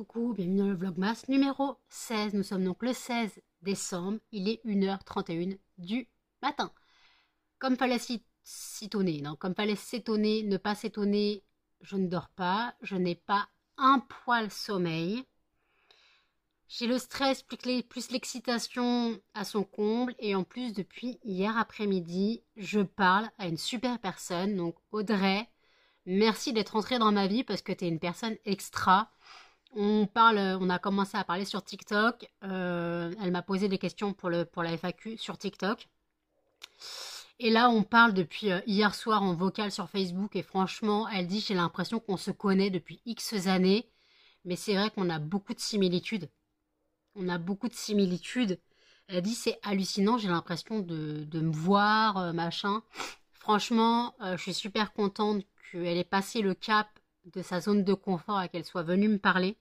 coucou, bienvenue dans le Vlogmas numéro 16. Nous sommes donc le 16 décembre, il est 1h31 du matin. Comme fallait s'étonner, non, comme fallait s'étonner, ne pas s'étonner, je ne dors pas, je n'ai pas un poil sommeil. J'ai le stress plus l'excitation à son comble et en plus depuis hier après-midi, je parle à une super personne, donc Audrey. Merci d'être rentrée dans ma vie parce que tu es une personne extra. On a commencé à parler sur TikTok. Elle m'a posé des questions pour la FAQ sur TikTok. Et là, on parle depuis hier soir en vocal sur Facebook. Et franchement, elle dit, j'ai l'impression qu'on se connaît depuis X années. Mais c'est vrai qu'on a beaucoup de similitudes. On a beaucoup de similitudes. Elle dit, c'est hallucinant, j'ai l'impression de me voir, machin. Franchement, je suis super contente qu'elle ait passé le cap de sa zone de confort et qu'elle soit venue me parler.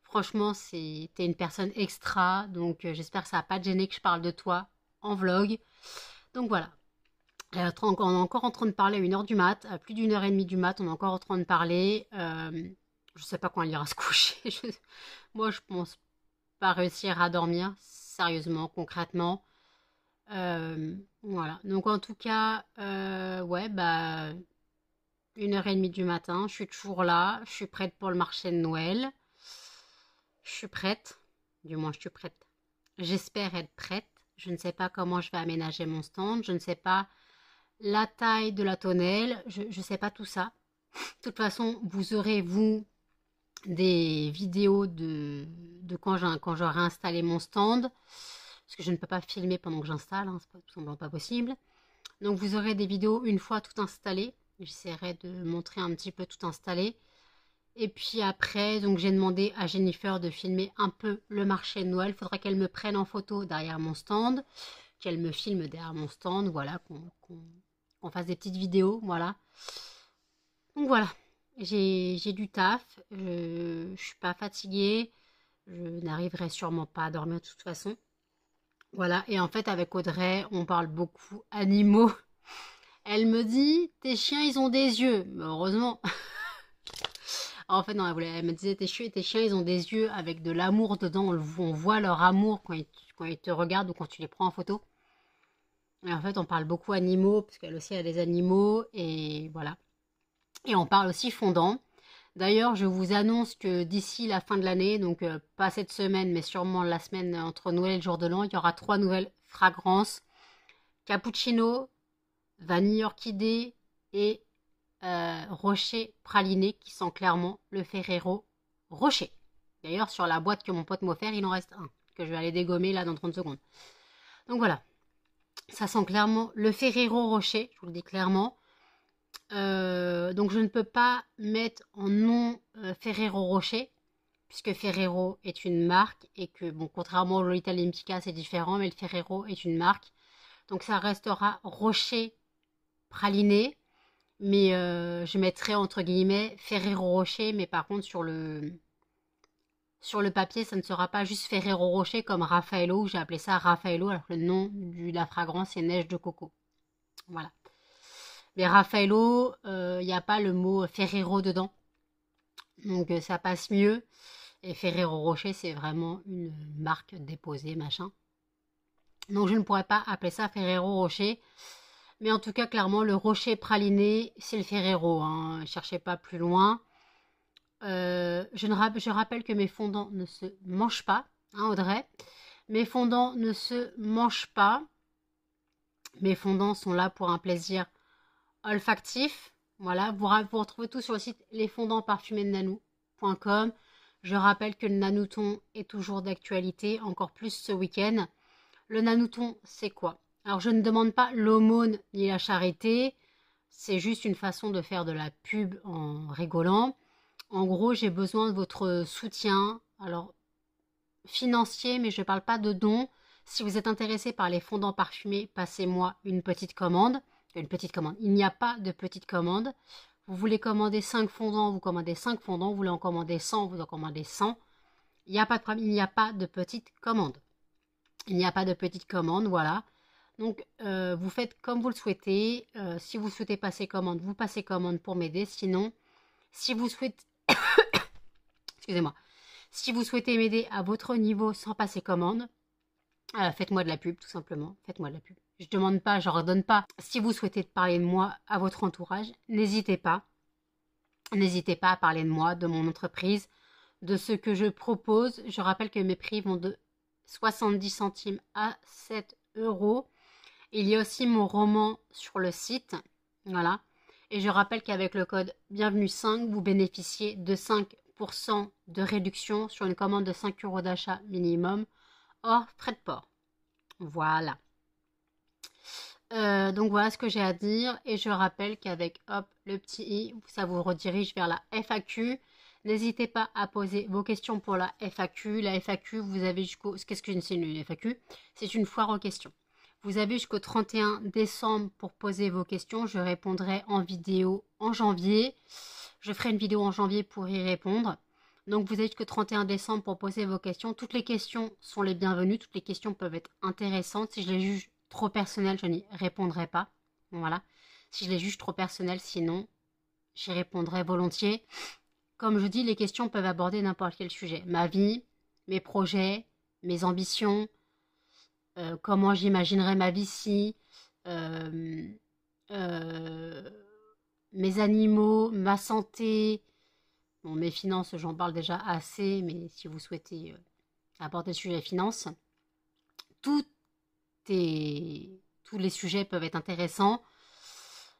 Franchement, t'es une personne extra, donc j'espère que ça va pas te gêner que je parle de toi en vlog. Donc voilà. On est encore en train de parler à 1h du mat, à plus d'1h30 du mat, on est encore en train de parler. Je sais pas quand elle ira se coucher. Moi, je pense pas réussir à dormir, sérieusement, concrètement. Voilà. Donc en tout cas, ouais, bah 1h30 du matin, je suis toujours là, je suis prête pour le marché de Noël. Je suis prête, du moins je suis prête. J'espère être prête. Je ne sais pas comment je vais aménager mon stand, je ne sais pas la taille de la tonnelle, je ne sais pas tout ça. De toute façon, vous aurez, vous, des vidéos de quand j'aurai installé mon stand, parce que je ne peux pas filmer pendant que j'installe, hein, c'est tout simplement pas possible. Donc vous aurez des vidéos une fois tout installé. J'essaierai de montrer un petit peu tout installé. Et puis après, donc j'ai demandé à Jennifer de filmer un peu le marché de Noël. Il faudra qu'elle me prenne en photo derrière mon stand, qu'elle me filme derrière mon stand, voilà, qu'on fasse des petites vidéos, voilà. Donc voilà, j'ai du taf, je suis pas fatiguée, je n'arriverai sûrement pas à dormir de toute façon. Voilà, et en fait avec Audrey, on parle beaucoup animaux. Elle me dit, tes chiens ils ont des yeux, mais heureusement. En fait, non, elle me disait, tes chiens, ils ont des yeux avec de l'amour dedans. On voit leur amour quand ils te regardent ou quand tu les prends en photo. Et en fait, on parle beaucoup animaux, parce qu'elle aussi a des animaux, et voilà. Et on parle aussi fondant. D'ailleurs, je vous annonce que d'ici la fin de l'année, donc pas cette semaine, mais sûrement la semaine entre Noël et le jour de l'an, il y aura 3 nouvelles fragrances. Cappuccino, vanille orchidée et rocher praliné qui sent clairement le Ferrero Rocher. D'ailleurs, sur la boîte que mon pote m'a offert, il en reste un que je vais aller dégommer là dans 30 secondes. Donc voilà, ça sent clairement le Ferrero Rocher, je vous le dis clairement. Donc je ne peux pas mettre en nom Ferrero Rocher puisque Ferrero est une marque et que, bon, contrairement au Lolita Olympica, c'est différent, mais le Ferrero est une marque. Donc ça restera Rocher praliné. Mais je mettrais entre guillemets Ferrero Rocher, mais par contre sur le papier, ça ne sera pas juste Ferrero Rocher comme Raffaello, j'ai appelé ça Raffaello, alors que le nom de la fragrance c'est Neige de coco. Voilà. Mais Raffaello, il n'y a pas le mot Ferrero dedans, donc ça passe mieux. Et Ferrero Rocher, c'est vraiment une marque déposée, machin. Donc je ne pourrais pas appeler ça Ferrero Rocher. Mais en tout cas, clairement, le rocher praliné, c'est le Ferrero. Hein. Cherchez pas plus loin. Je rappelle que mes fondants ne se mangent pas, hein, Audrey. Mes fondants ne se mangent pas. Mes fondants sont là pour un plaisir olfactif. Voilà, vous retrouvez tout sur le site lesfondantsparfumés-de-nanou.com. Je rappelle que le nanouton est toujours d'actualité, encore plus ce week-end. Le nanouton, c'est quoi? Alors, je ne demande pas l'aumône ni la charité, c'est juste une façon de faire de la pub en rigolant. En gros, j'ai besoin de votre soutien, alors financier, mais je ne parle pas de dons. Si vous êtes intéressé par les fondants parfumés, passez-moi une petite commande. Une petite commande. Il n'y a pas de petite commande. Vous voulez commander 5 fondants, vous commandez 5 fondants. Vous voulez en commander 100, vous en commandez 100. Il n'y a pas de problème, il n'y a pas de petite commande. Il n'y a pas de petite commande, voilà. Donc, vous faites comme vous le souhaitez. Si vous souhaitez passer commande, vous passez commande pour m'aider. Sinon, si vous souhaitez... Excusez-moi. Si vous souhaitez m'aider à votre niveau sans passer commande, faites-moi de la pub, tout simplement. Faites-moi de la pub. Je demande pas, je redonne pas. Si vous souhaitez parler de moi à votre entourage, n'hésitez pas. N'hésitez pas à parler de moi, de mon entreprise, de ce que je propose. Je rappelle que mes prix vont de 70 centimes à 7 euros. Il y a aussi mon roman sur le site. Voilà. Et je rappelle qu'avec le code bienvenue 5, vous bénéficiez de 5% de réduction sur une commande de 5 euros d'achat minimum hors frais de port. Voilà. Donc voilà ce que j'ai à dire. Et je rappelle qu'avec hop, le petit i, ça vous redirige vers la FAQ. N'hésitez pas à poser vos questions pour la FAQ. La FAQ, vous avez jusqu'au... Qu'est-ce que c'est une FAQ? C'est une foire aux questions. Vous avez jusqu'au 31 décembre pour poser vos questions. Je répondrai en vidéo en janvier. Je ferai une vidéo en janvier pour y répondre. Donc vous avez jusqu'au 31 décembre pour poser vos questions. Toutes les questions sont les bienvenues. Toutes les questions peuvent être intéressantes. Si je les juge trop personnelles, je n'y répondrai pas. Voilà. Si je les juge trop personnelles, sinon, j'y répondrai volontiers. Comme je dis, les questions peuvent aborder n'importe quel sujet. Ma vie, mes projets, mes ambitions, comment j'imaginerais ma vie si, mes animaux, ma santé, bon, mes finances, j'en parle déjà assez, mais si vous souhaitez aborder le sujet finances, tous les sujets peuvent être intéressants,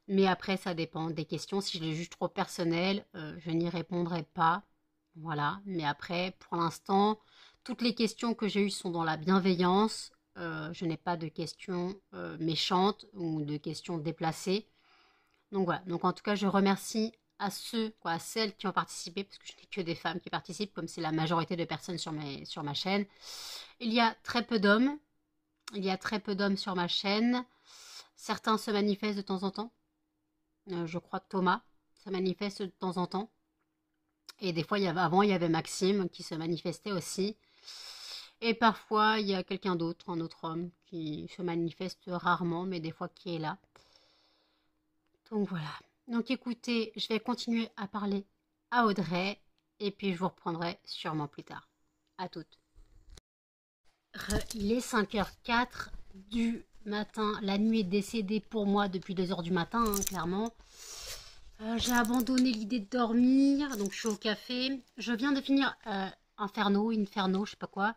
mais après ça dépend des questions. Si je les juge trop personnelles, je n'y répondrai pas. Voilà, mais après, pour l'instant, toutes les questions que j'ai eues sont dans la bienveillance. Je n'ai pas de questions méchantes ou de questions déplacées. Donc voilà, donc en tout cas, je remercie à celles qui ont participé, parce que je n'ai que des femmes qui participent, comme c'est la majorité de personnes sur ma chaîne. Il y a très peu d'hommes. Il y a très peu d'hommes sur ma chaîne. Certains se manifestent de temps en temps. Je crois que Thomas se manifeste de temps en temps. Et des fois, avant, il y avait Maxime qui se manifestait aussi. Et parfois, il y a quelqu'un d'autre, un autre homme, qui se manifeste rarement, mais des fois qui est là. Donc voilà. Donc écoutez, je vais continuer à parler à Audrey, et puis je vous reprendrai sûrement plus tard. À toutes. Il est 5h04 du matin. La nuit est décédée pour moi depuis 2h du matin, hein, clairement. J'ai abandonné l'idée de dormir, donc je suis au café. Je viens de finir Inferno, je sais pas quoi.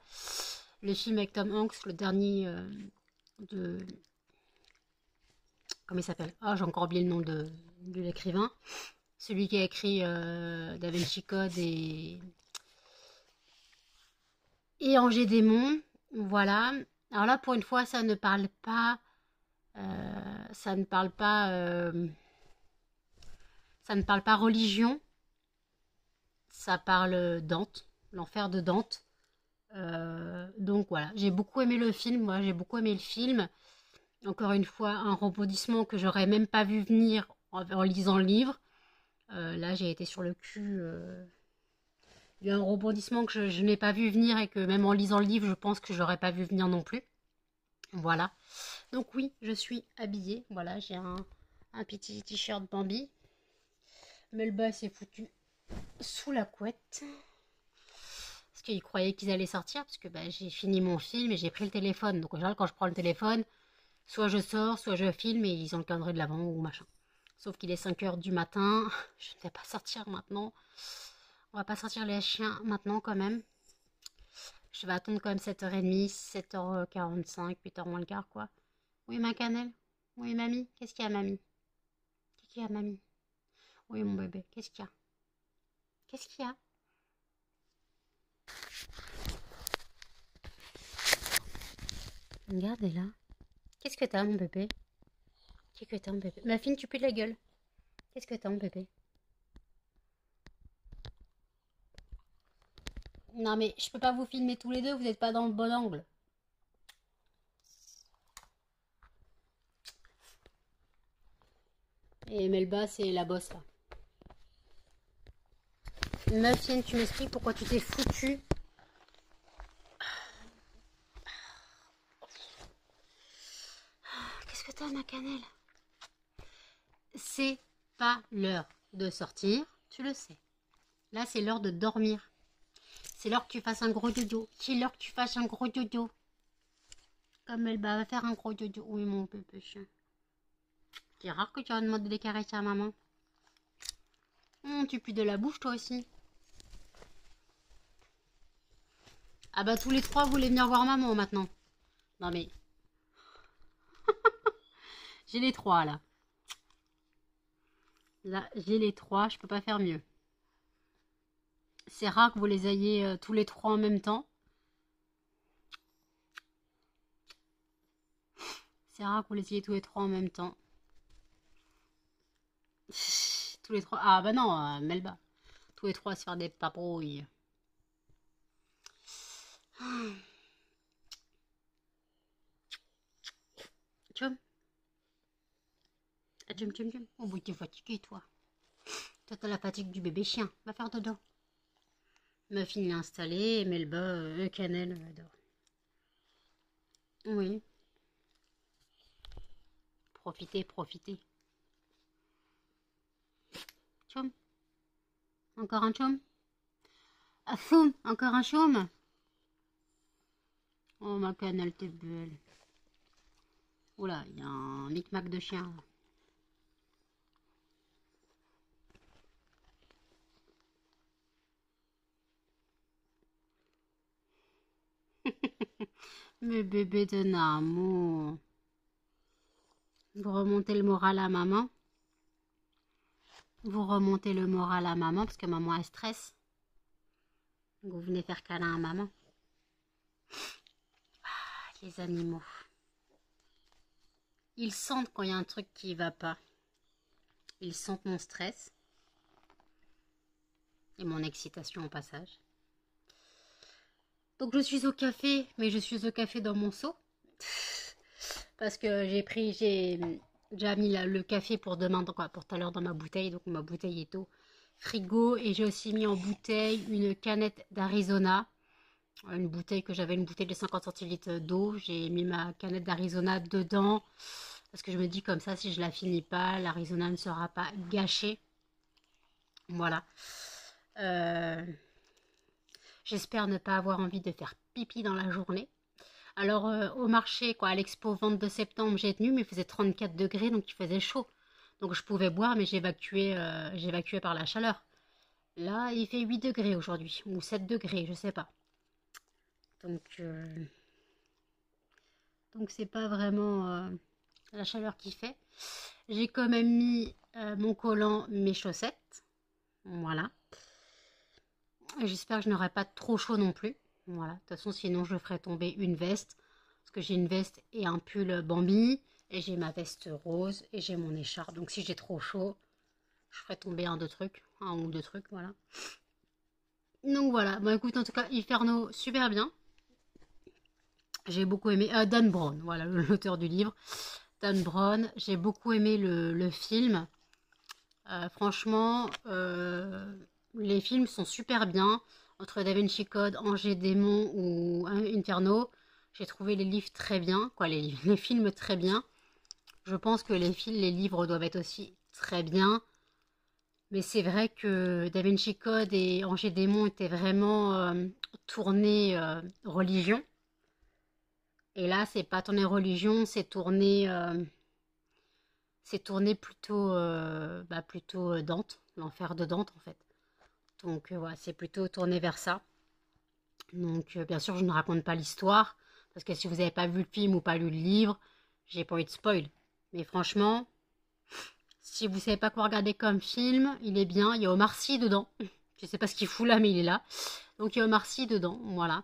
Le film avec Tom Hanks, le dernier de... Comment il s'appelle? Ah, j'ai encore oublié le nom de l'écrivain. Celui qui a écrit Da Vinci Code et Angers Démon. Voilà. Alors là, pour une fois, ça ne parle pas... ça ne parle pas religion. Ça parle Dante, l'enfer de Dante. Donc voilà, j'ai beaucoup aimé le film. Moi, j'ai beaucoup aimé le film. Encore une fois, un rebondissement que j'aurais même pas vu venir en lisant le livre. Là, j'ai été sur le cul. Il y a un rebondissement que je n'ai pas vu venir et que même en lisant le livre, je pense que je n'aurais pas vu venir non plus. Voilà. Donc oui, je suis habillée. Voilà, j'ai un petit t-shirt Bambi. Melba s'est foutu sous la couette. Parce qu'ils croyaient qu'ils allaient sortir. Parce que j'ai fini mon film et j'ai pris le téléphone. Donc en général, quand je prends le téléphone, soit je sors, soit je filme et ils ont le calendrier de l'avant ou machin. Sauf qu'il est 5h du matin. Je ne vais pas sortir maintenant. On va pas sortir les chiens maintenant quand même. Je vais attendre quand même 7h30, 7h45, 8h moins le quart quoi. Oui ma cannelle. Oui mamie. Qu'est-ce qu'il y a mamie? Qu'est-ce qu'il y a mamie? Oui mon bébé. Qu'est-ce qu'il y a? Qu'est-ce qu'il y a? Regarde, elle est là. Qu'est-ce que t'as mon bébé? Qu'est-ce que t'as mon bébé? Ma fille, tu pues de la gueule. Qu'est-ce que t'as mon bébé? Non mais je peux pas vous filmer tous les deux, vous n'êtes pas dans le bon angle. Et Melba, c'est la bosse là. Muffin, tu m'expliques pourquoi tu t'es foutu? Qu'est-ce que t'as ma cannelle? C'est pas l'heure de sortir, tu le sais. Là, c'est l'heure de dormir. C'est l'heure que tu fasses un gros dodo. C'est l'heure que tu fasses un gros dodo. Comme elle va faire un gros dodo. Oui, mon bébé chien. C'est rare que tu vas demander des caresses à maman. Tu pues de la bouche, toi aussi. Ah bah, tous les trois, vous voulez venir voir maman, maintenant. Non, mais... j'ai les trois, là. Là, j'ai les trois, je peux pas faire mieux. C'est rare que vous les ayez tous les trois en même temps. C'est rare que vous les ayez tous les trois en même temps. Tous les trois. Ah bah non, Melba. Tous les trois à se faire des papouilles. Tchum. Tchum, tchum, tchum. Oh, oui, t'es fatigué, toi. Toi, t'as la fatigue du bébé chien. Va faire dodo. Muffin l'a installé. Melba, Cannelle, adore. Oui. Profitez, profitez. Tchum. Encore un chum. Ah, foum. Encore un chum. Oh, ma Cannelle, t'es belle. Oula, il y a un micmac de chien. Mes bébés de Namo. Vous remontez le moral à maman. Vous remontez le moral à maman parce que maman a stress. Vous venez faire câlin à maman. Ah, les animaux. Ils sentent quand il y a un truc qui va pas. Ils sentent mon stress. Et mon excitation au passage. Donc je suis au café, mais je suis au café dans mon seau. Parce que j'ai déjà mis le café pour demain, pour tout à l'heure dans ma bouteille. Donc ma bouteille est au frigo. Et j'ai aussi mis en bouteille une canette d'Arizona. Une bouteille de 50 centilitres d'eau. J'ai mis ma canette d'Arizona dedans. Parce que je me dis comme ça, si je la finis pas, l'Arizona ne sera pas gâchée. Voilà. J'espère ne pas avoir envie de faire pipi dans la journée. Alors au marché, à l'expo vente de septembre, j'ai tenu, mais il faisait 34 degrés, donc il faisait chaud. Donc je pouvais boire, mais j'évacuais par la chaleur. Là, il fait 8 degrés aujourd'hui, ou 7 degrés, je sais pas. Donc c'est pas vraiment la chaleur qui fait. J'ai quand même mis mon collant, mes chaussettes. Voilà. J'espère que je n'aurai pas trop chaud non plus. Voilà. De toute façon, sinon je ferai tomber une veste. Parce que j'ai une veste et un pull Bambi. Et j'ai ma veste rose et j'ai mon écharpe. Donc si j'ai trop chaud, je ferai tomber un ou deux trucs, voilà. Donc voilà. Bon écoute, en tout cas, Inferno, super bien. J'ai beaucoup aimé. Dan Brown, voilà, l'auteur du livre. Dan Brown, j'ai beaucoup aimé le film. Franchement, les films sont super bien. Entre Da Vinci Code, Angers Démon ou Inferno, j'ai trouvé les livres très bien. Les films très bien. Je pense que les livres doivent être aussi très bien. Mais c'est vrai que Da Vinci Code et Angers Démon étaient vraiment tournés religion. Et là, c'est pas tourné religion, c'est tourné plutôt Dante, l'enfer de Dante en fait. Donc voilà, c'est plutôt tourné vers ça. Donc bien sûr, je ne raconte pas l'histoire, parce que si vous n'avez pas vu le film ou pas lu le livre, j'ai pas envie de spoil. Mais franchement, si vous ne savez pas quoi regarder comme film, il est bien. Il y a Omar Sy dedans. Je sais pas ce qu'il fout là, mais il est là. Donc il y a Omar Sy dedans, voilà.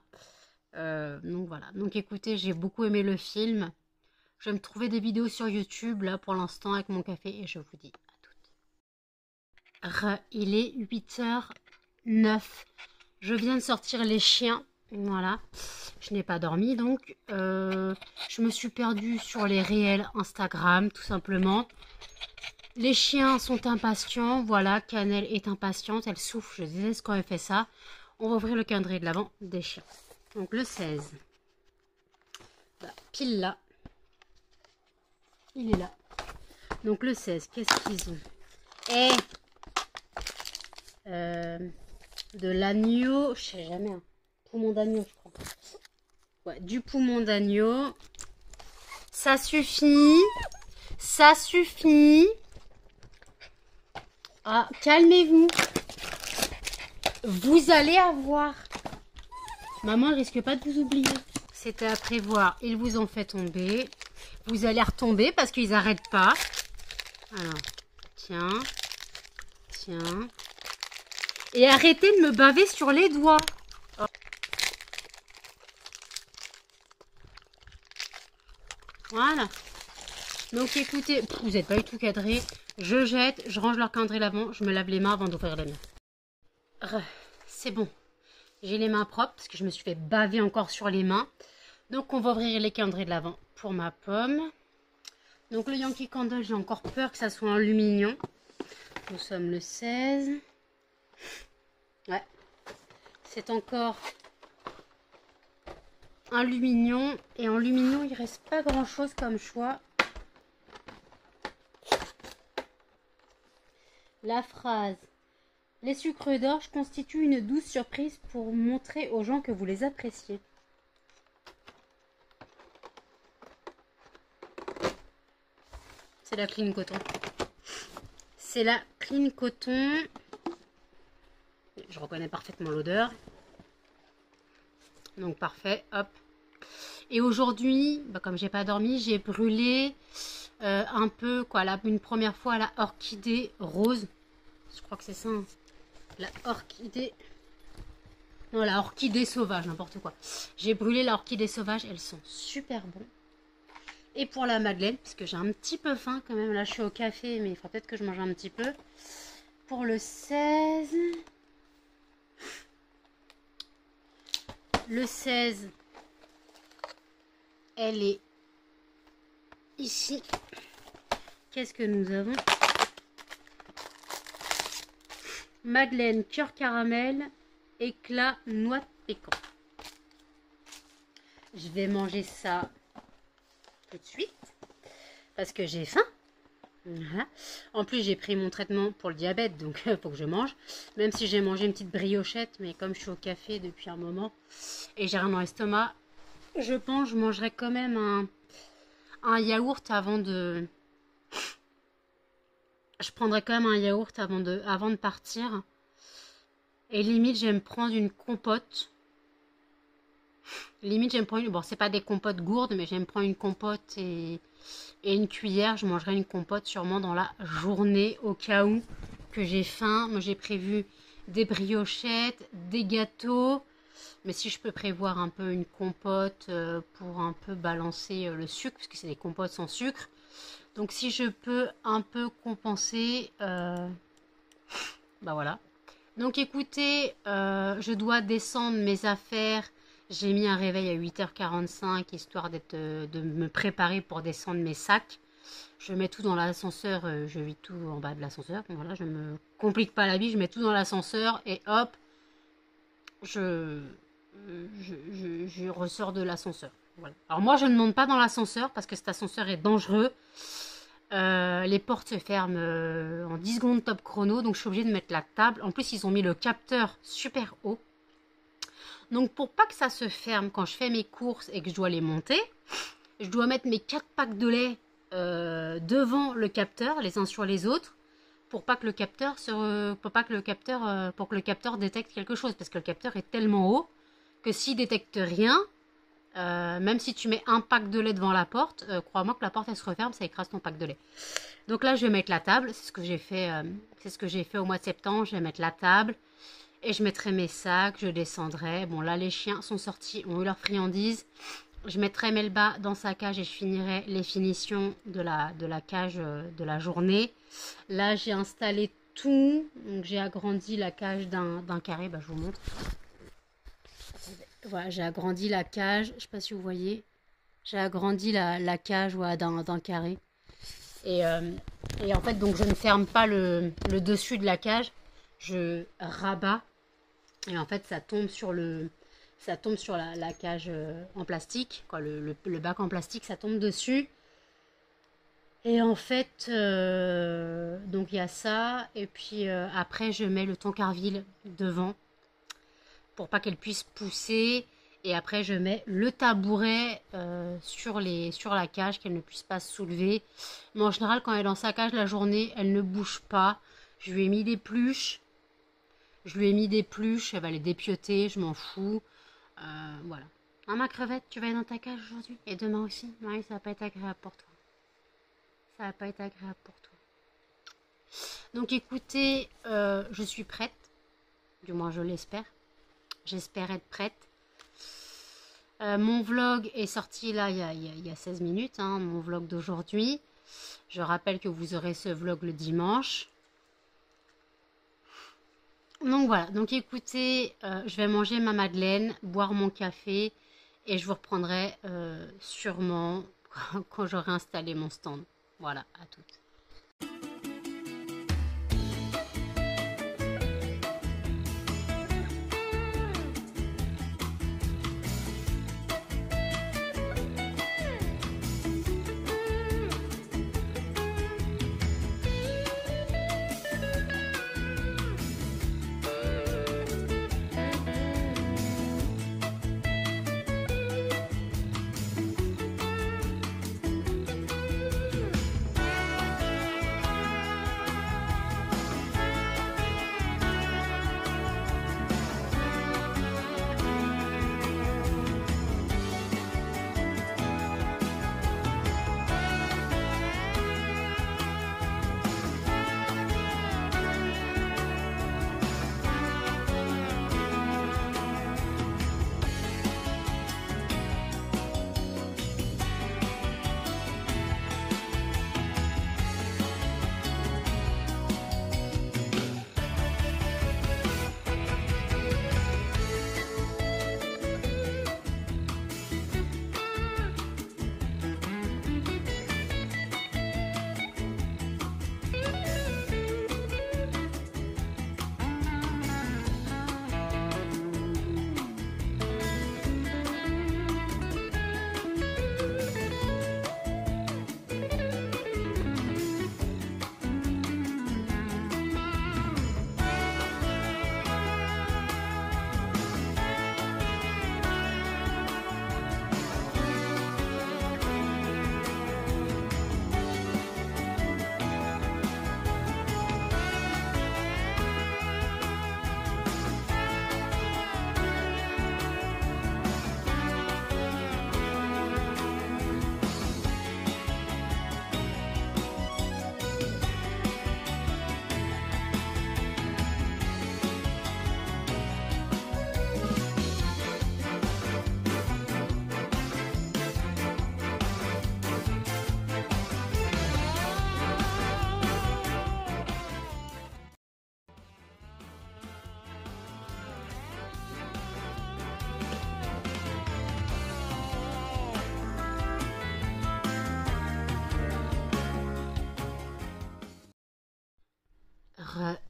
Donc voilà. Donc écoutez, j'ai beaucoup aimé le film. Je vais me trouver des vidéos sur YouTube là pour l'instant avec mon café et je vous dis à toutes. Il est 8h09. Je viens de sortir les chiens. Voilà. Je n'ai pas dormi donc. Je me suis perdue sur les réels Instagram tout simplement. Les chiens sont impatients. Voilà, Cannelle est impatiente. Elle souffle. Je déteste quand elle fait ça. On va ouvrir le calendrier de l'avant des chiens. Donc le 16. Pile là. Il est là. Donc le 16, qu'est-ce qu'ils ont? de l'agneau. Je sais jamais. Hein. Poumon d'agneau, je crois. Ouais, du poumon d'agneau. Ça suffit. Ça suffit. Ah, calmez-vous. Vous allez avoir. Maman, elle risque pas de vous oublier. C'était à prévoir. Ils vous ont fait tomber. Vous allez retomber parce qu'ils n'arrêtent pas. Alors, tiens. Tiens. Et arrêtez de me baver sur les doigts. Oh. Voilà. Donc écoutez, vous n'êtes pas du tout cadré. Je jette, je range leur calendrier l'avant, je me lave les mains avant d'ouvrir les miens. C'est bon. J'ai les mains propres parce que je me suis fait baver encore sur les mains. Donc on va ouvrir les calendriers de l'avant pour ma pomme. Donc le Yankee Candle, j'ai encore peur que ça soit en lumignon. Nous sommes le 16. Ouais. C'est encore un lumignon. Et en lumignon, il reste pas grand chose comme choix. La phrase. Les sucres d'orge constituent une douce surprise pour montrer aux gens que vous les appréciez. C'est la Clean Coton. C'est la Clean Coton. Je reconnais parfaitement l'odeur. Donc parfait, hop. Et aujourd'hui, bah, comme j'ai pas dormi, j'ai brûlé un peu, quoi, une première fois la orchidée rose. Je crois que c'est ça. Hein. La orchidée. Non, la orchidée sauvage, n'importe quoi. J'ai brûlé la orchidée sauvage, elles sont super bonnes. Et pour la madeleine, parce que j'ai un petit peu faim quand même. Là, je suis au café, mais il faudra peut-être que je mange un petit peu. Pour le 16. Le 16, elle est ici. Qu'est-ce que nous avons? Madeleine cœur caramel, éclat noix de pécan. Je vais manger ça tout de suite parce que j'ai faim. Voilà. En plus, j'ai pris mon traitement pour le diabète, donc il faut que je mange. Même si j'ai mangé une petite briochette, mais comme je suis au café depuis un moment et j'ai rien dans l'estomac, je pense que je mangerai quand même un yaourt avant de... Je prendrai quand même un yaourt avant de partir. Et limite, je vais me prendre une compote. Limite, je vais me prendre une... Bon, c'est pas des compotes gourdes, mais je vais me prendre une compote et une cuillère. Je mangerai une compote sûrement dans la journée au cas où que j'ai faim. Moi, j'ai prévu des briochettes, des gâteaux. Mais si je peux prévoir un peu une compote pour un peu balancer le sucre, parce que c'est des compotes sans sucre. Donc si je peux un peu compenser, bah voilà. Donc écoutez, je dois descendre mes affaires. J'ai mis un réveil à 8h45 histoire de me préparer pour descendre mes sacs. Je mets tout dans l'ascenseur, je vis tout en bas de l'ascenseur. Voilà, je me complique pas la vie, je mets tout dans l'ascenseur et hop, je ressors de l'ascenseur. Voilà. Alors moi, je ne monte pas dans l'ascenseur parce que cet ascenseur est dangereux. Les portes se ferment en 10 secondes top chrono, donc je suis obligée de mettre la table. En plus, ils ont mis le capteur super haut. Donc pour pas que ça se ferme quand je fais mes courses et que je dois les monter, je dois mettre mes 4 packs de lait devant le capteur, les uns sur les autres, pour que le capteur détecte quelque chose, parce que le capteur est tellement haut que s'il détecte rien, même si tu mets un pack de lait devant la porte, crois-moi que la porte elle se referme, ça écrase ton pack de lait. Donc là je vais mettre la table, c'est ce que j'ai fait au mois de septembre. Je vais mettre la table et je mettrai mes sacs, je descendrai. Bon là les chiens sont sortis, ont eu leurs friandises. Je mettrai Melba dans sa cage et je finirai les finitions de la cage de la journée. Là j'ai installé tout, donc j'ai agrandi la cage d'un carré, bah, je vous montre. Voilà, j'ai agrandi la cage, je ne sais pas si vous voyez, j'ai agrandi la cage, voilà, d'un carré. Et en fait, donc je ne ferme pas le dessus de la cage, je rabats. Et en fait, ça tombe sur la cage en plastique, quoi, le bac en plastique, ça tombe dessus. Et en fait, donc il y a ça. Et puis après, je mets le Tancarville devant. pour pas qu'elle puisse pousser. Et après, je mets le tabouret sur la cage, qu'elle ne puisse pas se soulever. Mais en général, quand elle est dans sa cage la journée, elle ne bouge pas. Je lui ai mis des pluches. Elle va les dépioter, je m'en fous. Voilà. Ah, ma crevette, tu vas aller dans ta cage aujourd'hui? Et demain aussi? Oui, ça va pas être agréable pour toi. Ça va pas être agréable pour toi. Donc écoutez, je suis prête. Du moins, je l'espère. J'espère être prête. Mon vlog est sorti là il y a 16 minutes, hein, mon vlog d'aujourd'hui. Je rappelle que vous aurez ce vlog le dimanche. Donc voilà, donc écoutez, je vais manger ma madeleine, boire mon café et je vous reprendrai sûrement quand j'aurai installé mon stand. Voilà, à toutes.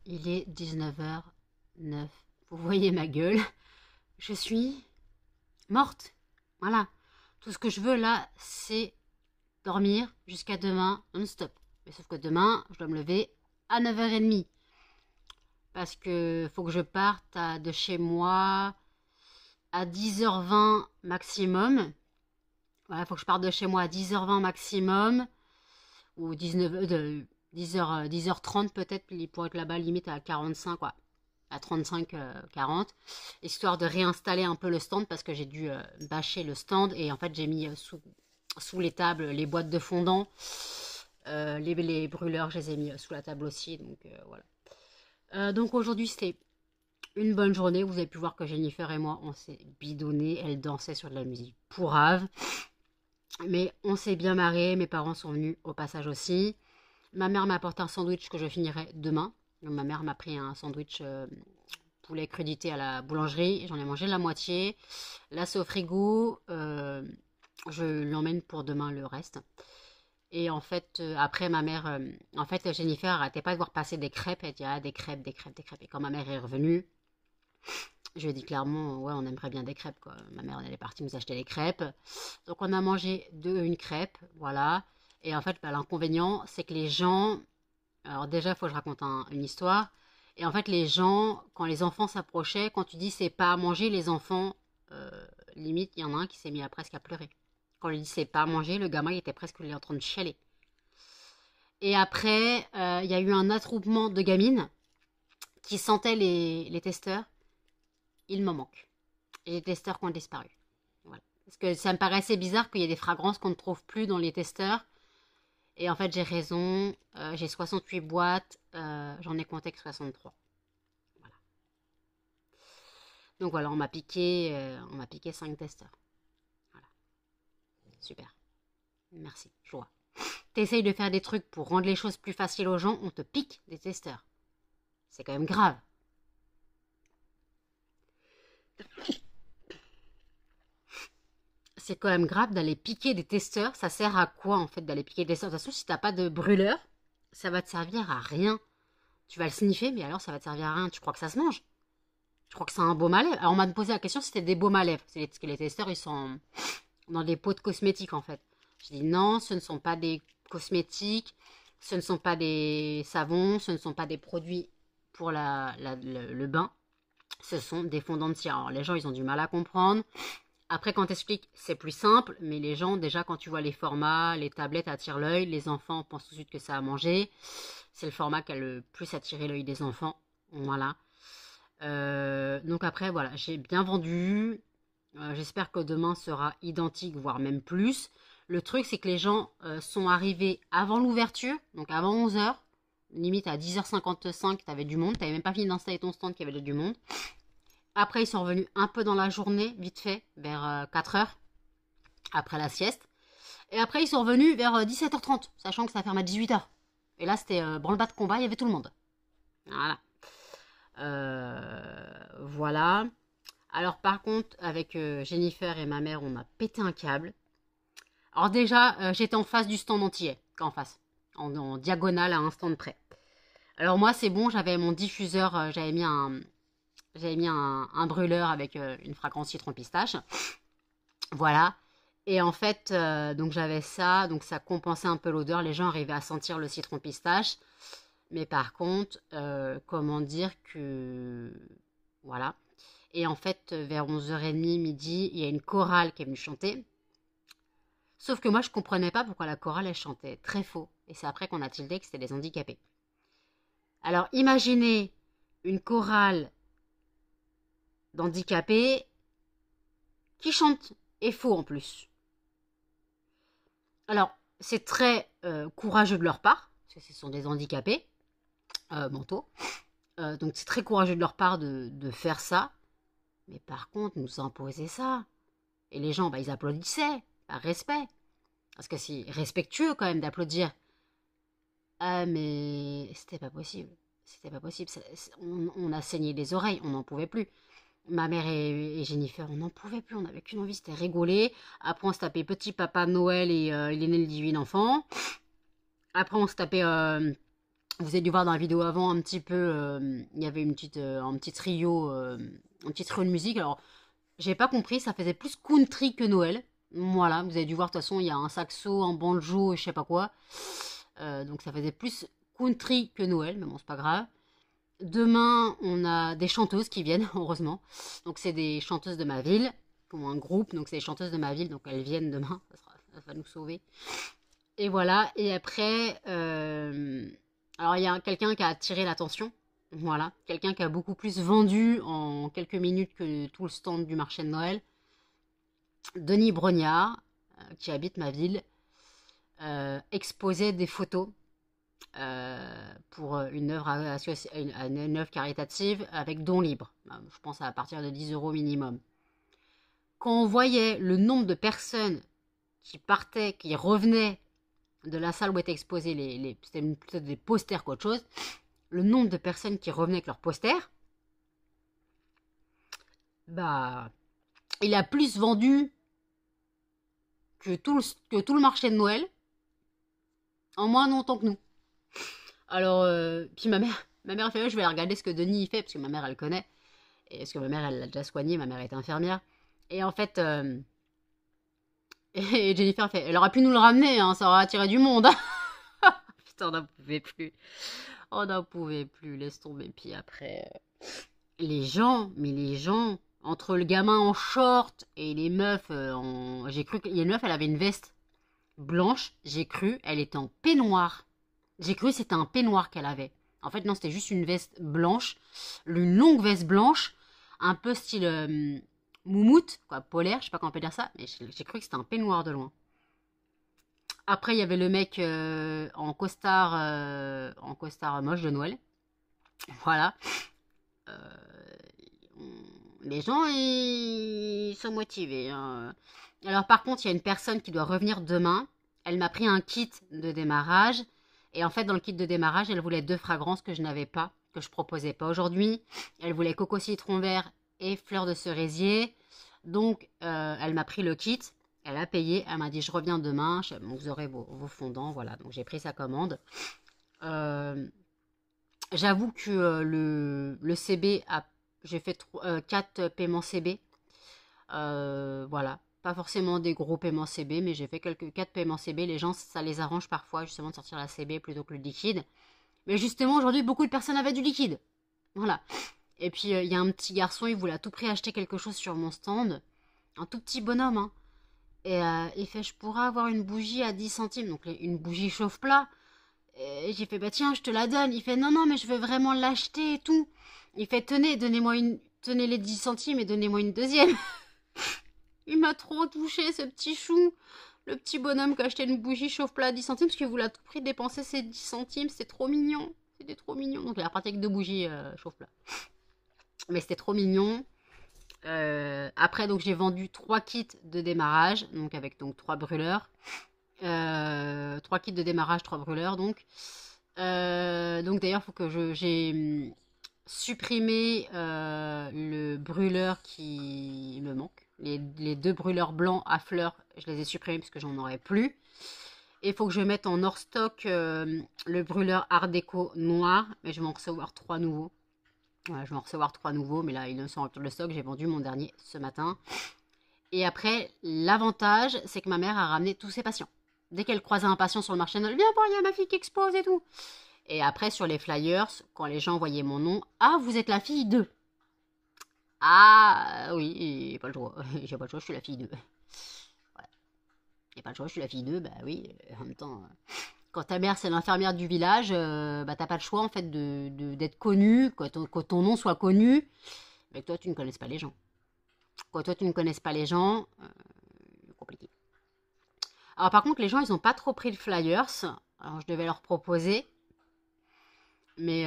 Il est 19h09. Vous voyez ma gueule. Je suis morte. Voilà. Tout ce que je veux là, c'est dormir jusqu'à demain non-stop. Mais sauf que demain, je dois me lever à 9h30. Parce que faut que je parte de chez moi à 10h20 maximum. Voilà, faut que je parte de chez moi à 10h20 maximum. Ou 10h30 peut-être, pour être là-bas limite à 45, quoi. À 35, 40. Histoire de réinstaller un peu le stand parce que j'ai dû bâcher le stand. Et en fait, j'ai mis sous les tables les boîtes de fondant. Les brûleurs, je les ai mis sous la table aussi. Donc voilà. Donc aujourd'hui, c'était une bonne journée. Vous avez pu voir que Jennifer et moi, on s'est bidonné. Elle dansait sur de la musique pourrave. Mais on s'est bien marré. Mes parents sont venus au passage aussi. Ma mère m'a apporté un sandwich que je finirai demain. Donc, ma mère m'a pris un sandwich poulet crudité à la boulangerie. J'en ai mangé la moitié. Là, c'est au frigo. Je l'emmène pour demain le reste. Et en fait, après, ma mère... en fait, Jennifer n'arrêtait pas de voir passer des crêpes. Elle dit, ah, des crêpes, des crêpes, des crêpes. Et quand ma mère est revenue, je lui ai dit clairement, ouais, on aimerait bien des crêpes, quoi. Ma mère, elle est partie nous acheter des crêpes. Donc, on a mangé une crêpe, voilà. Et en fait, l'inconvénient, c'est que les gens... Alors déjà, il faut que je raconte une histoire. Et en fait, les gens, quand les enfants s'approchaient, quand tu dis c'est pas à manger, les enfants, limite, il y en a un qui s'est mis presque à pleurer. Quand on lui dit c'est pas à manger, le gamin il était presque en train de chialer. Et après, il y a eu un attroupement de gamines qui sentaient les testeurs. Il m'en manque. Et les testeurs qui ont disparu. Voilà. Parce que ça me paraissait bizarre qu'il y ait des fragrances qu'on ne trouve plus dans les testeurs. Et en fait, j'ai raison. J'ai 68 boîtes. J'en ai compté que 63. Voilà. Donc voilà, on m'a piqué 5 testeurs. Voilà. Super. Merci. Joie. T'essayes de faire des trucs pour rendre les choses plus faciles aux gens, on te pique des testeurs. C'est quand même grave. C'est quand même grave d'aller piquer des testeurs. Ça sert à quoi en fait d'aller piquer des testeurs? De toute façon, si t'as pas de brûleur, ça va te servir à rien. Tu vas le sniffer, mais alors ça va te servir à rien. Tu crois que ça se mange? Je crois que c'est un baume à lèvres. Alors on m'a posé la question si c'était des baumes à lèvres. Parce que les testeurs, ils sont dans des pots de cosmétiques en fait. Je dis non, ce ne sont pas des cosmétiques, ce ne sont pas des savons, ce ne sont pas des produits pour le bain. Ce sont des fondants de cire. Alors les gens, ils ont du mal à comprendre. Après, quand t'expliques, c'est plus simple, mais les gens, déjà, quand tu vois les formats, les tablettes attirent l'œil, les enfants pensent tout de suite que ça a mangé. C'est le format qui a le plus attiré l'œil des enfants. Voilà. Donc après, voilà, j'ai bien vendu. J'espère que demain sera identique, voire même plus. Le truc, c'est que les gens sont arrivés avant l'ouverture, donc avant 11h. Limite à 10h55, t'avais du monde. T'avais même pas fini d'installer ton stand qu'il y avait déjà du monde. Après, ils sont revenus un peu dans la journée, vite fait, vers 4h, après la sieste. Et après, ils sont revenus vers 17h30, sachant que ça ferme à 18h. Et là, c'était branle-bas de combat, il y avait tout le monde. Voilà. Voilà. Alors, par contre, avec Jennifer et ma mère, on a pété un câble. Alors déjà, j'étais en face du stand entier, en face, en diagonale à un stand près. Alors moi, c'est bon, j'avais mon diffuseur, j'avais mis un brûleur avec une fragrance citron pistache. Voilà. Et en fait, donc j'avais ça, donc ça compensait un peu l'odeur. Les gens arrivaient à sentir le citron pistache. Mais par contre, comment dire que... Voilà. Et en fait, vers 11h30, midi, il y a une chorale qui est venue chanter. Sauf que moi, je comprenais pas pourquoi la chorale, elle chantait très faux. Et c'est après qu'on a tilté que c'était des handicapés. Alors, imaginez une chorale d'handicapés qui chante, et faux en plus. Alors, c'est très courageux de leur part, parce que ce sont des handicapés mentaux. Donc, c'est très courageux de leur part de faire ça. Mais par contre, nous imposer ça. Et les gens, ils applaudissaient, par respect. Parce que c'est respectueux quand même d'applaudir. Ah, mais c'était pas possible. C'était pas possible. On a saigné les oreilles, on n'en pouvait plus. Ma mère et Jennifer, on n'en pouvait plus, on n'avait qu'une envie, c'était rigoler. Après, on se tapait Petit Papa Noël et il est né le 18 enfant. Après, on se tapait, vous avez dû voir dans la vidéo avant, un petit peu, il y avait un petit trio de musique. Alors, j'ai pas compris, ça faisait plus country que Noël. Voilà, vous avez dû voir, de toute façon, il y a un saxo, un banjo et je sais pas quoi. Donc, ça faisait plus country que Noël, mais bon, c'est pas grave. Demain, on a des chanteuses qui viennent, heureusement. Donc, c'est des chanteuses de ma ville, qui ont un groupe. Donc, c'est des chanteuses de ma ville, donc elles viennent demain. Ça va nous sauver. Et voilà. Et après, alors, il y a quelqu'un qui a attiré l'attention. Voilà. Quelqu'un qui a beaucoup plus vendu en quelques minutes que tout le stand du marché de Noël. Denis Brognard, qui habite ma ville, exposait des photos pour une œuvre caritative avec don libre. Je pense à partir de 10 € minimum. Quand on voyait le nombre de personnes qui partaient, qui revenaient de la salle où étaient exposés, c'était peut-être des posters qu'autre chose, le nombre de personnes qui revenaient avec leurs posters, il a plus vendu que tout le marché de Noël en moins longtemps que nous. Alors, puis ma mère a fait, je vais regarder ce que Denis fait, parce que ma mère, elle connaît. Et parce que ma mère, elle l'a déjà soigné, ma mère est infirmière. Et en fait, et Jennifer fait, elle aurait pu nous le ramener, hein, ça aurait attiré du monde. Putain. On n'en pouvait plus. On n'en pouvait plus. Laisse tomber. Puis après, les gens, mais les gens, entre le gamin en short et les meufs en... J'ai cru qu'il y a une meuf, elle avait une veste blanche. J'ai cru, elle était en peignoir. J'ai cru que c'était un peignoir qu'elle avait. En fait, non, c'était juste une veste blanche. Une longue veste blanche. Un peu style moumoute, quoi, polaire, je sais pas comment on peut dire ça. Mais j'ai cru que c'était un peignoir de loin. Après, il y avait le mec en costard moche de Noël. Voilà. Euh, les gens, ils sont motivés, hein. Alors, par contre, il y a une personne qui doit revenir demain. Elle m'a pris un kit de démarrage. Et en fait, dans le kit de démarrage, elle voulait 2 fragrances que je n'avais pas, que je proposais pas aujourd'hui. Elle voulait coco citron vert et fleur de cerisier. Donc, elle m'a pris le kit. Elle a payé. Elle m'a dit, je reviens demain. Donc, vous aurez vos fondants. Voilà. Donc, j'ai pris sa commande. J'avoue que le CB, j'ai fait 4 paiements CB. Voilà. Pas forcément des gros paiements CB, mais j'ai fait 4 paiements CB. Les gens, ça les arrange parfois, justement, de sortir la CB plutôt que le liquide. Mais justement, aujourd'hui, beaucoup de personnes avaient du liquide. Voilà. Et puis, il y a un petit garçon, il voulait à tout prix acheter quelque chose sur mon stand. Un tout petit bonhomme, hein. Et il fait, je pourrais avoir une bougie à 10 centimes. Donc, une bougie chauffe-plat. Et j'ai fait, bah tiens, je te la donne. Il fait, non, non, mais je veux vraiment l'acheter et tout. Il fait, tenez, tenez les 10 centimes et donnez-moi une deuxième. Il m'a trop touché, ce petit chou. Le petit bonhomme qui a acheté une bougie chauffe-plat à 10 centimes parce qu'il voulait à tout prix dépenser ses 10 centimes. C'était trop mignon. C'était trop mignon. Donc, il a reparti avec 2 bougies chauffe-plat. Mais c'était trop mignon. Après, donc, j'ai vendu 3 kits de démarrage. Donc, avec donc 3 brûleurs. 3 kits de démarrage, 3 brûleurs. Donc d'ailleurs, il faut que j'ai supprimé le brûleur qui me manque. Les 2 brûleurs blancs à fleurs, je les ai supprimés parce que j'en aurais plus. Et il faut que je mette en hors stock le brûleur Art Déco noir. Mais je vais en recevoir 3 nouveaux. Ouais, je vais en recevoir 3 nouveaux, mais là, ils sont en retour de stock. J'ai vendu mon dernier ce matin. Et après, l'avantage, c'est que ma mère a ramené tous ses patients. Dès qu'elle croisait un patient sur le marché, elle viens voir, il y a ma fille qui expose et tout. Et après, sur les flyers, quand les gens voyaient mon nom, ah, vous êtes la fille de. Ah, oui, j'ai pas le choix. J'ai pas le choix, je suis la fille de. Voilà. J'ai pas le choix, je suis la fille de. Bah oui, en même temps, quand ta mère c'est l'infirmière du village, bah t'as pas le choix en fait d'être connue, que ton nom soit connu, mais que toi tu ne connaisses pas les gens. Quand toi tu ne connaisses pas les gens, compliqué. Alors par contre, les gens, ils n'ont pas trop pris le flyers. Alors je devais leur proposer. Mais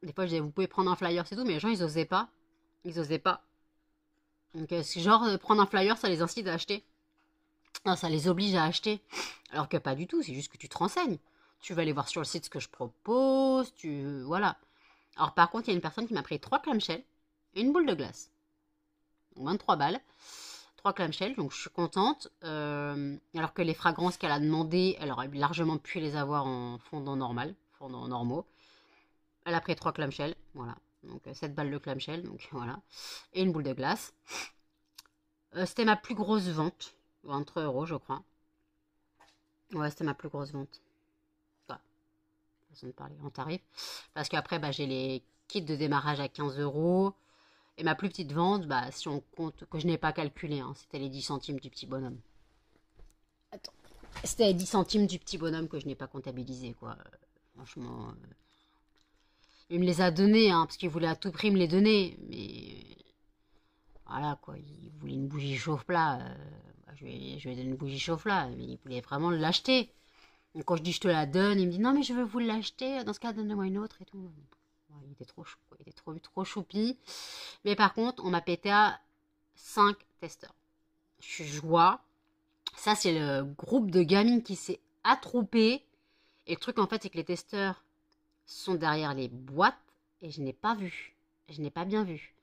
des fois, je disais, vous pouvez prendre un flyer, c'est tout. Mais les gens, ils osaient pas. Ils osaient pas. Donc, genre, prendre un flyer, ça les incite à acheter. Non, ça les oblige à acheter. Alors que pas du tout, c'est juste que tu te renseignes. Tu vas aller voir sur le site ce que je propose. Voilà. Alors par contre, il y a une personne qui m'a pris 3 clamshells et une boule de glace. Donc 23 balles. 3 clamshells, donc je suis contente. Alors que les fragrances qu'elle a demandées, elle aurait largement pu les avoir en fondant normal, fondant normaux. Elle a pris 3 clamshells, voilà. Donc 7 balles de clamshell, donc voilà. Et une boule de glace. C'était ma plus grosse vente. 23 euros, je crois. Ouais, c'était ma plus grosse vente. Enfin, façon de parler en tarif. Parce qu'après, bah, j'ai les kits de démarrage à 15 euros. Et ma plus petite vente, bah, si on compte, que je n'ai pas calculé, hein, c'était les 10 centimes du petit bonhomme. Attends. C'était les 10 centimes du petit bonhomme que je n'ai pas comptabilisé, quoi. Franchement, il me les a donnés, hein, parce qu'il voulait à tout prix me les donner. Mais voilà, quoi. Il voulait une bougie chauffe-plat. Bah, je lui ai donné une bougie chauffe-plat. Mais il voulait vraiment l'acheter. Et quand je dis je te la donne, il me dit non, mais je veux vous l'acheter. Dans ce cas, donne-moi une autre et tout. Il était trop chou, quoi. Il était trop choupi. Mais par contre, on m'a pété à 5 testeurs. Je suis joie. Ça, c'est le groupe de gamines qui s'est attroupé. Et le truc, en fait, c'est que les testeurs sont derrière les boîtes. Et je n'ai pas vu. Je n'ai pas bien vu.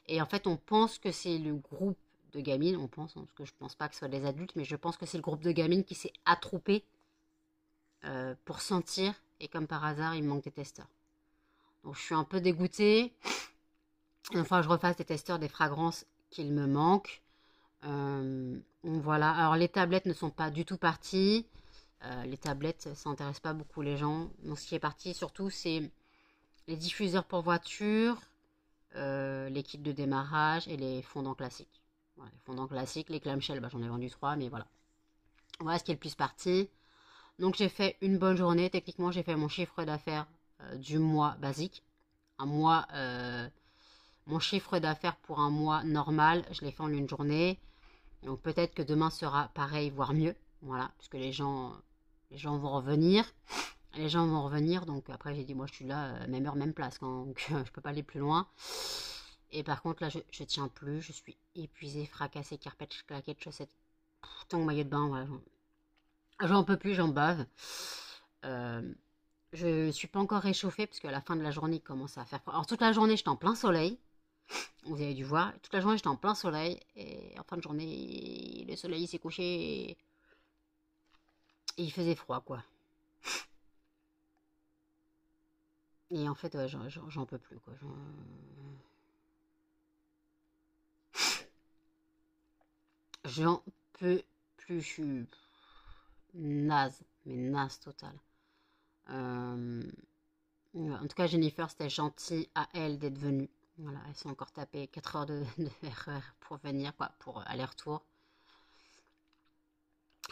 Et en fait, on pense que c'est le groupe de gamines. On pense, hein, parce que je pense pas que ce soit des adultes. Mais je pense que c'est le groupe de gamines qui s'est attroupé pour sentir. Et comme par hasard, il me manque des testeurs. Donc, je suis un peu dégoûtée. Enfin, je refasse des testeurs des fragrances qu'il me manque. Voilà. Alors, les tablettes ne sont pas du tout parties. Les tablettes, ça intéresse pas beaucoup les gens. Donc, ce qui est parti surtout, c'est les diffuseurs pour voiture, les kits de démarrage et les fondants classiques. Voilà, les fondants classiques, les clamshells, bah, j'en ai vendu 3, mais voilà. Voilà ce qui est le plus parti. Donc j'ai fait une bonne journée. Techniquement, j'ai fait mon chiffre d'affaires du mois basique. Un mois, mon chiffre d'affaires pour un mois normal, je l'ai fait en une journée. Donc peut-être que demain sera pareil, voire mieux. Voilà, puisque les gens vont revenir. Les gens vont revenir, donc après j'ai dit moi je suis là, même heure, même place, donc je peux pas aller plus loin. Et par contre là je tiens plus, je suis épuisée, fracassée, carpette, claquette, chaussettes, ton maillot de bain, voilà, j'en peux plus, j'en bave. Euh, je suis pas encore réchauffée parce qu'à la fin de la journée il commence à faire froid. Alors toute la journée j'étais en plein soleil, vous avez dû voir, toute la journée j'étais en plein soleil et en fin de journée le soleil s'est couché et il faisait froid quoi. Et en fait ouais, j'en peux plus quoi. J'en peux plus, je suis naze, mais naze totale. Euh, en tout cas, Jennifer, c'était gentil à elle d'être venue. Voilà, elles sont encore tapées 4 heures de RER pour venir, quoi, pour aller-retour.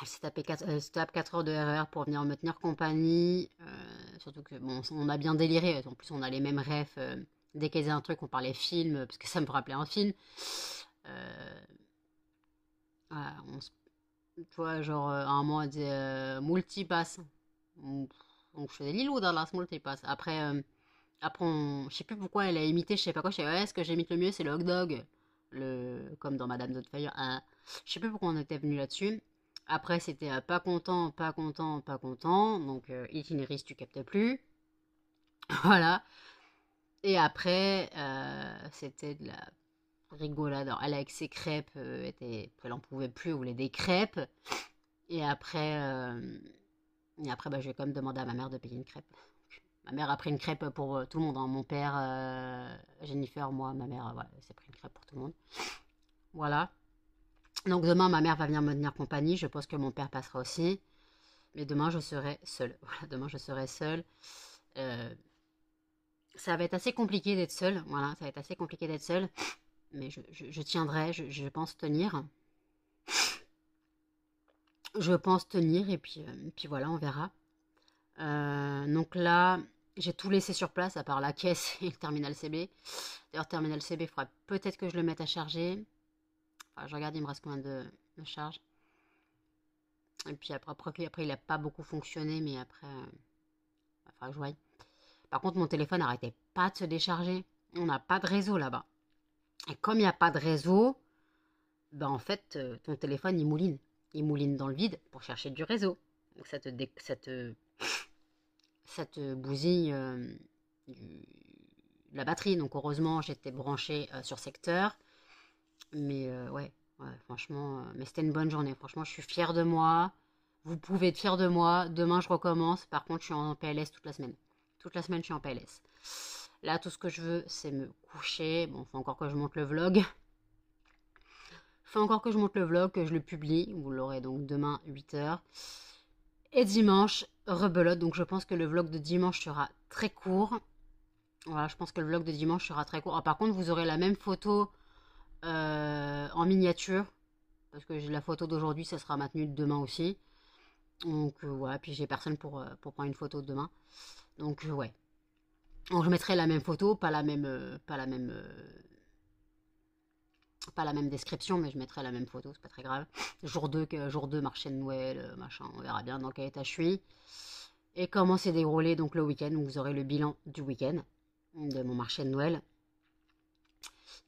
Elle s'est tapé 4 heures de RER pour venir me tenir compagnie. Surtout que, bon, on a bien déliré. En plus, on a les mêmes rêves. Dès qu'elle disait un truc, on parlait film, parce que ça me rappelait un film. Voilà, tu vois, genre, à un moment, elle disait multipass. Donc, je faisais Lilou dans la multipass. Après je sais plus pourquoi elle a imité, je sais pas quoi. Je sais, ouais, ce que j'imite le mieux, c'est le hot dog. Comme dans Madame Doubtfire. Je sais plus pourquoi on était venu là-dessus. Après, c'était pas content, pas content, pas content. Donc, itinéris, tu captais plus. Voilà. Et après, c'était de la rigolade. Alors, elle, avec ses crêpes, elle en pouvait plus, elle voulait des crêpes. Et après, bah, je vais quand même demander à ma mère de payer une crêpe. Ma mère a pris une crêpe pour tout le monde, hein. Mon père, Jennifer, moi, ma mère, voilà, elle s'est pris une crêpe pour tout le monde. Voilà. Donc demain, ma mère va venir me tenir compagnie. Je pense que mon père passera aussi. Mais demain, je serai seule. Voilà, demain, je serai seule. Euh, Ça va être assez compliqué d'être seule. Voilà, ça va être assez compliqué d'être seule. Mais je tiendrai, je pense tenir. Je pense tenir et puis voilà, on verra. Donc là, j'ai tout laissé sur place à part la caisse et le terminal CB. D'ailleurs, terminal CB, il faudra peut-être que je le mette à charger. Enfin, je regarde, il me reste combien de charge. Et puis après il n'a pas beaucoup fonctionné, mais après, il faudra que je voie. Par contre, mon téléphone n'arrêtait pas de se décharger. On n'a pas de réseau là-bas. Et comme il n'y a pas de réseau, ben en fait, ton téléphone, il mouline. Il mouline dans le vide pour chercher du réseau. Donc ça te bousille la batterie. Donc heureusement, j'étais branchée sur secteur. Mais ouais, franchement, mais c'était une bonne journée. Franchement, je suis fière de moi. Vous pouvez être fiers de moi. Demain, je recommence. Par contre, je suis en PLS toute la semaine. Toute la semaine, je suis en PLS. Là, tout ce que je veux, c'est me coucher. Bon, faut encore que je monte le vlog. Faut encore que je monte le vlog, que je le publie. Vous l'aurez donc demain, 8h. Et dimanche, rebelote. Donc, je pense que le vlog de dimanche sera très court. Voilà, je pense que le vlog de dimanche sera très court. Ah, par contre, vous aurez la même photo en miniature. Parce que j'ai la photo d'aujourd'hui, ça sera ma tenue de demain aussi. Donc voilà, puis j'ai personne pour prendre une photo de demain. Donc ouais. Donc je mettrai la même photo, pas la même description, mais je mettrai la même photo, c'est pas très grave. Jour 2 marché de Noël, machin, on verra bien dans quel état je suis. Et comment s'est déroulé donc le week-end. Donc vous aurez le bilan du week-end de mon marché de Noël.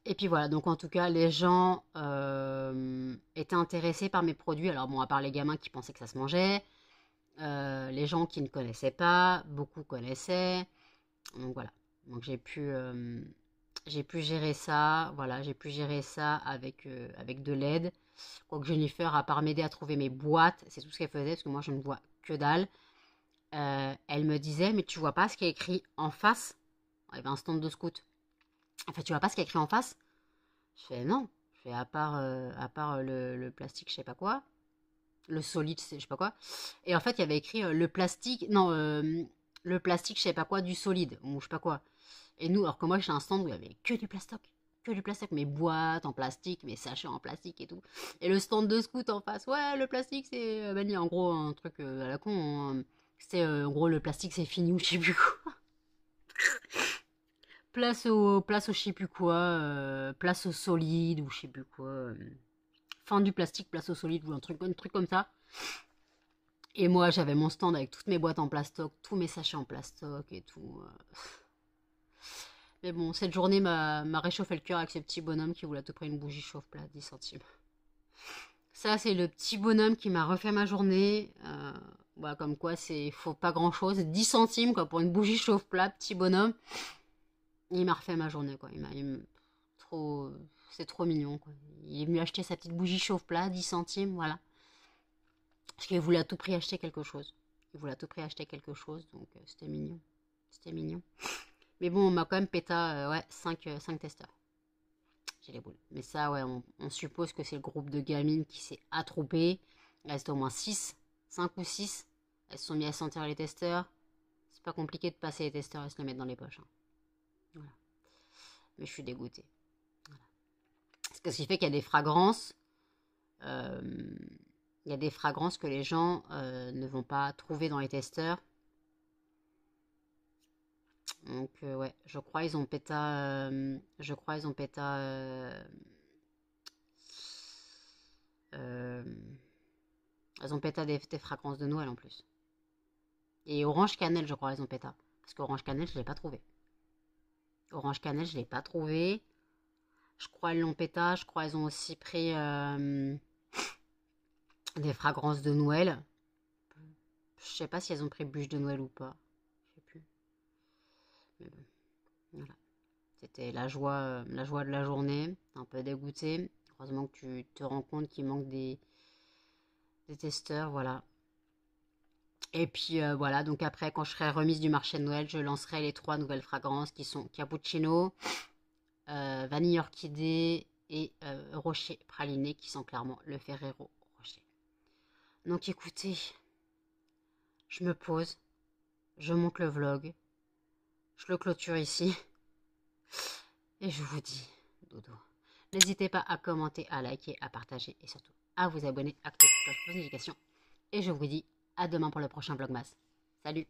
Et puis voilà, donc en tout cas, les gens étaient intéressés par mes produits. Alors bon, à part les gamins qui pensaient que ça se mangeait, les gens qui ne connaissaient pas, beaucoup connaissaient. Donc voilà, donc j'ai pu gérer ça. Voilà, j'ai pu gérer ça avec de l'aide. Quoique Jennifer, à part m'aider à trouver mes boîtes, c'est tout ce qu'elle faisait, parce que moi je ne vois que dalle. Elle me disait, mais tu vois pas ce qui est écrit en face. Il y avait un stand de scout. En fait, tu vois pas ce qui est écrit en face? Je fais non. Je fais à part le plastique, je sais pas quoi. le solide, je sais pas quoi. Et en fait, il y avait écrit le plastique, non, le plastique, je sais pas quoi, du solide, ou je sais pas quoi. Et nous, alors que moi, j'ai un stand où il y avait que du plastique, mes boîtes en plastique, mes sachets en plastique et tout. Et le stand de scout en face, ouais, le plastique, c'est banni. En gros, un truc à la con. Hein. C'était, en gros, le plastique, c'est fini ou je sais plus quoi. Place au je sais plus quoi, place au solide ou je sais plus quoi. Fin du plastique, place au solide ou un truc comme ça. Et moi, j'avais mon stand avec toutes mes boîtes en plastoc, tous mes sachets en plastoc et tout. Mais bon, cette journée m'a réchauffé le cœur avec ce petit bonhomme qui voulait à tout près une bougie chauffe-plat, 10 centimes. Ça, c'est le petit bonhomme qui m'a refait ma journée. Voilà, comme quoi, faut pas grand-chose. 10 centimes quoi, pour une bougie chauffe-plat, petit bonhomme. Il m'a refait ma journée, quoi. Trop, c'est trop mignon, quoi. Il est venu acheter sa petite bougie chauffe-plat, 10 centimes, voilà. Parce qu'il voulait à tout prix acheter quelque chose. Il voulait à tout prix acheter quelque chose, donc c'était mignon. C'était mignon. Mais bon, on m'a quand même péta, ouais, 5 testeurs. J'ai les boules. Mais ça, ouais, on suppose que c'est le groupe de gamines qui s'est attroupé. Il reste au moins 6, 5 ou 6. Elles se sont mis à sentir les testeurs. C'est pas compliqué de passer les testeurs et se les mettre dans les poches. Hein. Voilà. Mais je suis dégoûtée. Voilà. Ce qui fait qu'il y a des fragrances. Il y a des fragrances que les gens ne vont pas trouver dans les testeurs. Donc ouais, je crois ils ont péta. Euh, Elles ont péta des fragrances de Noël en plus. Et Orange Cannelle, je crois, elles ont péta. Parce qu'Orange Cannelle, je l'ai pas trouvé. Orange Cannelle, je l'ai pas trouvé. Je crois elles l'ont péta. Je crois elles ont aussi pris des fragrances de Noël. Je sais pas si elles ont pris bûche de Noël ou pas. Je sais plus. Mais bon, voilà. C'était la joie de la journée. Un peu dégoûté. Heureusement que tu te rends compte qu'il manque des testeurs, voilà. Et puis voilà, donc après, quand je serai remise du marché de Noël, je lancerai les 3 nouvelles fragrances qui sont cappuccino, vanille orchidée et rocher praliné, qui sont clairement le Ferrero Rocher. Donc écoutez, je me pose, je monte le vlog, je le clôture ici, et je vous dis dodo. N'hésitez pas à commenter, à liker, à partager et surtout à vous abonner, activer la cloche de notification. Et je vous dis à demain pour le prochain vlogmas. Salut!